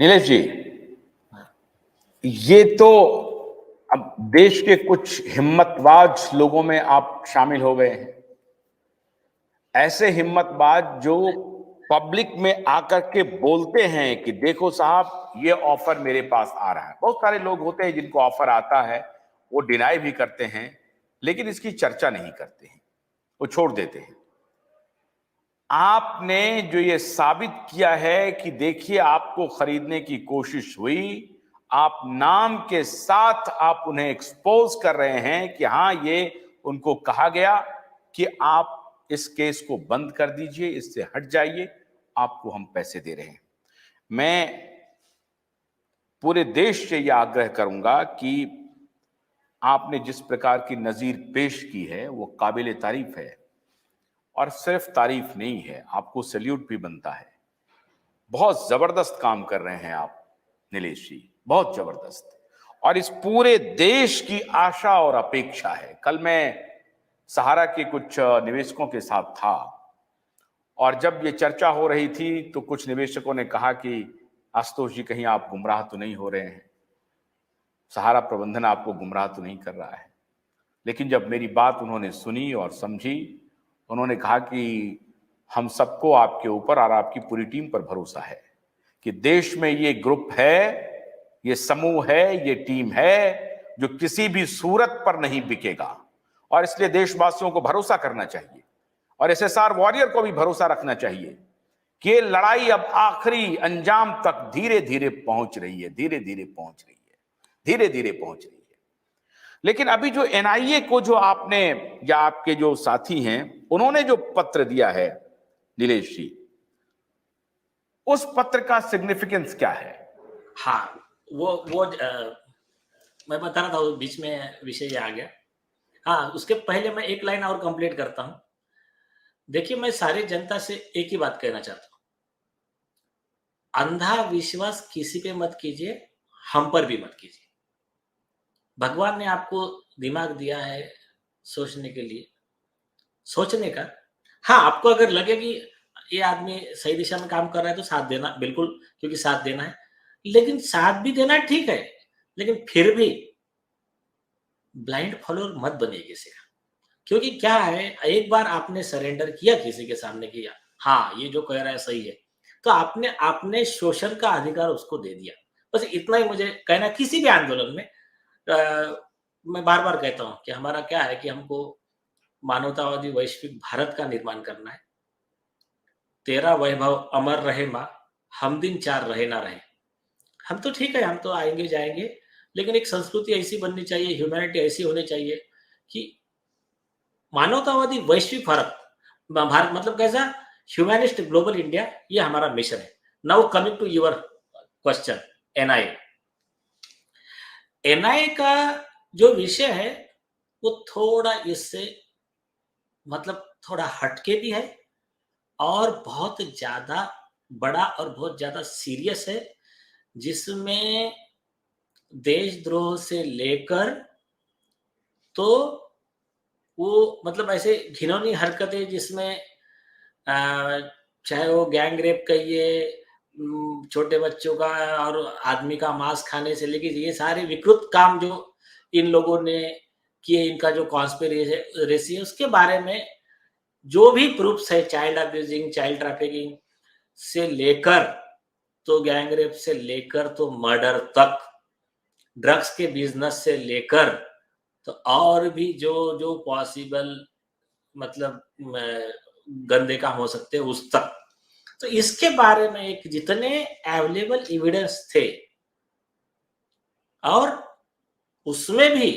नीलेश जी, ये तो अब देश के कुछ हिम्मतवाज लोगों में आप शामिल हो गए हैं। ऐसे हिम्मतवाज जो पब्लिक में आकर के बोलते हैं कि देखो साहब, ये ऑफर मेरे पास आ रहा है। बहुत सारे लोग होते हैं जिनको ऑफर आता है, वो डिनाई भी करते हैं, लेकिन इसकी चर्चा नहीं करते हैं, वो छोड़ देते हैं। आपने जो ये साबित किया है कि देखिए, आपको खरीदने की कोशिश हुई, आप नाम के साथ आप उन्हें एक्सपोज कर रहे हैं कि हां, ये उनको कहा गया कि आप इस केस को बंद कर दीजिए, इससे हट जाइए, आपको हम पैसे दे रहे हैं। मैं पूरे देश से यह आग्रह करूंगा कि आपने जिस प्रकार की नजीर पेश की है वो काबिले तारीफ है, और सिर्फ तारीफ नहीं है, आपको सैल्यूट भी बनता है। बहुत जबरदस्त काम कर रहे हैं आप नीलेश जी, बहुत जबरदस्त। और इस पूरे देश की आशा और अपेक्षा है। कल मैं सहारा के कुछ निवेशकों के साथ था, और जब ये चर्चा हो रही थी तो कुछ निवेशकों ने कहा कि आशुतोष जी, कहीं आप गुमराह तो नहीं हो रहे हैं, सहारा प्रबंधन आपको गुमराह तो नहीं कर रहा है। लेकिन जब मेरी बात उन्होंने सुनी और समझी, उन्होंने कहा कि हम सबको आपके ऊपर और आपकी पूरी टीम पर भरोसा है कि देश में ये ग्रुप है, ये समूह है, ये टीम है जो किसी भी सूरत पर नहीं बिकेगा। और इसलिए देशवासियों को भरोसा करना चाहिए, और एसएसआर वॉरियर को भी भरोसा रखना चाहिए कि ये लड़ाई अब आखिरी अंजाम तक धीरे धीरे पहुंच रही है, धीरे धीरे पहुंच रही है, धीरे धीरे पहुंच रही है। लेकिन अभी जो एनआईए को जो आपने, या आपके जो साथी हैं, उन्होंने जो पत्र दिया है नीलेश जी, उस पत्र का सिग्निफिकेंस क्या है? हाँ, वो मैं बता रहा था, वो बीच में विषय आ गया। हाँ, उसके पहले मैं एक लाइन और कंप्लीट करता हूँ। देखिए, मैं सारी जनता से एक ही बात कहना चाहता हूँ, अंधा विश्वास किसी पे मत कीजिए, हम पर भी मत कीजिए। भगवान ने आपको दिमाग दिया है सोचने के लिए, सोचने का। हाँ, आपको अगर लगे कि ये आदमी सही दिशा में काम कर रहा है तो साथ देना, बिल्कुल, क्योंकि साथ देना है। लेकिन साथ भी देना ठीक है, लेकिन फिर भी ब्लाइंड फॉलोअर मत बनिए किसी का। क्योंकि क्या है, एक बार आपने सरेंडर किया किसी के सामने, किया, हाँ, ये जो कह रहा है सही है, तो आपने आपने शोषण का अधिकार उसको दे दिया। बस इतना ही मुझे कहना है। किसी भी आंदोलन में मैं बार बार कहता हूँ कि हमारा क्या है कि हमको मानवतावादी वैश्विक भारत का निर्माण करना है। तेरा वैभव अमर रहे माँ, हम दिन चार रहे ना रहे। हम तो ठीक है, हम तो आएंगे जाएंगे, लेकिन एक संस्कृति ऐसी बननी चाहिए, ह्यूमैनिटी ऐसी होनी चाहिए कि मानवतावादी वैश्विक भारत, भारत मतलब कैसा, ह्यूमैनिस्ट ग्लोबल इंडिया, ये हमारा मिशन है। Now coming to your question, NIA. NIA का जो विषय है वो थोड़ा इससे मतलब थोड़ा हटके भी है, और बहुत ज्यादा बड़ा और बहुत ज्यादा सीरियस है, जिसमें देशद्रोह से लेकर तो वो मतलब ऐसे घिनौनी हरकतें जिसमें चाहे वो गैंग रेप कहिए, छोटे बच्चों का और आदमी का मांस खाने से लेके ये सारे विकृत काम जो इन लोगों ने किए, इनका जो कॉन्स्पिरेसी है, उसके बारे में जो भी प्रूफ्स है, चाइल्ड अब्यूजिंग, चाइल्ड ट्रैफिकिंग से लेकर तो गैंग रेप से लेकर तो मर्डर तक, ड्रग्स के बिजनेस से लेकर तो और भी जो जो पॉसिबल मतलब गंदे काम हो सकते हैं उस तक, तो इसके बारे में एक जितने अवेलेबल एविडेंस थे, और उसमें भी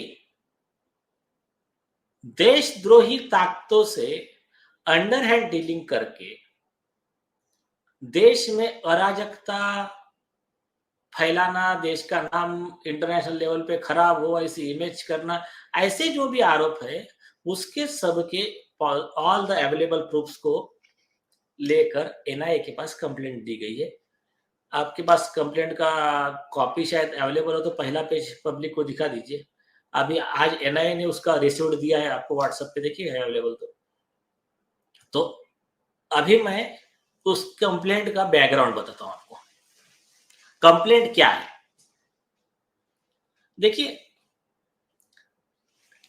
देशद्रोही ताकतों से अंडरहैंड डीलिंग करके देश में अराजकता फैलाना, देश का नाम इंटरनेशनल लेवल पे खराब हो, ऐसी इमेज करना, ऐसे जो भी आरोप है, उसके सबके ऑल द अवेलेबल प्रूफ्स को लेकर एनआईए के पास कंप्लेंट दी गई है। आपके पास कंप्लेंट का कॉपी शायद अवेलेबल हो तो पहला पेज पब्लिक को दिखा दीजिए। अभी आज एनआईए ने उसका रिसीव्ड दिया है आपको, व्हाट्सएप पे देखिए, है अवेलेबल। तो अभी मैं उस कंप्लेंट का बैकग्राउंड बताता हूं आपको। कंप्लेंट क्या है? देखिए,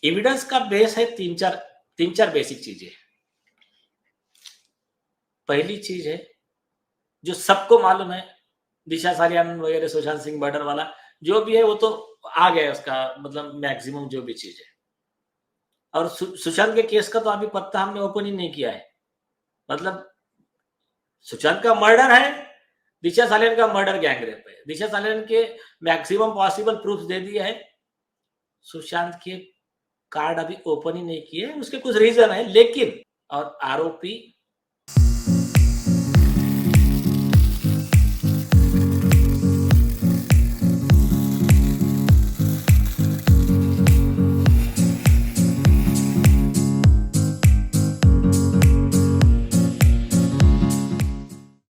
एविडेंस का बेस है तीन चार बेसिक चीजें। पहली चीज है जो सबको मालूम है, दिशा सालियान वगैरह, सुशांत सिंह मर्डर वाला जो भी है वो तो आ गया उसका, मतलब मैक्सिमम जो भी चीज है। और सुशांत के केस का तो अभी पत्ता हमने ओपन ही नहीं किया है। मतलब सुशांत का मर्डर है, दिशा सालियान का मर्डर गैंगरेप है। दिशा सालियान के मैक्सिमम पॉसिबल प्रूफ दे दिया है, सुशांत के कार्ड अभी ओपन ही नहीं किए, उसके कुछ रीजन है, लेकिन और आरोपी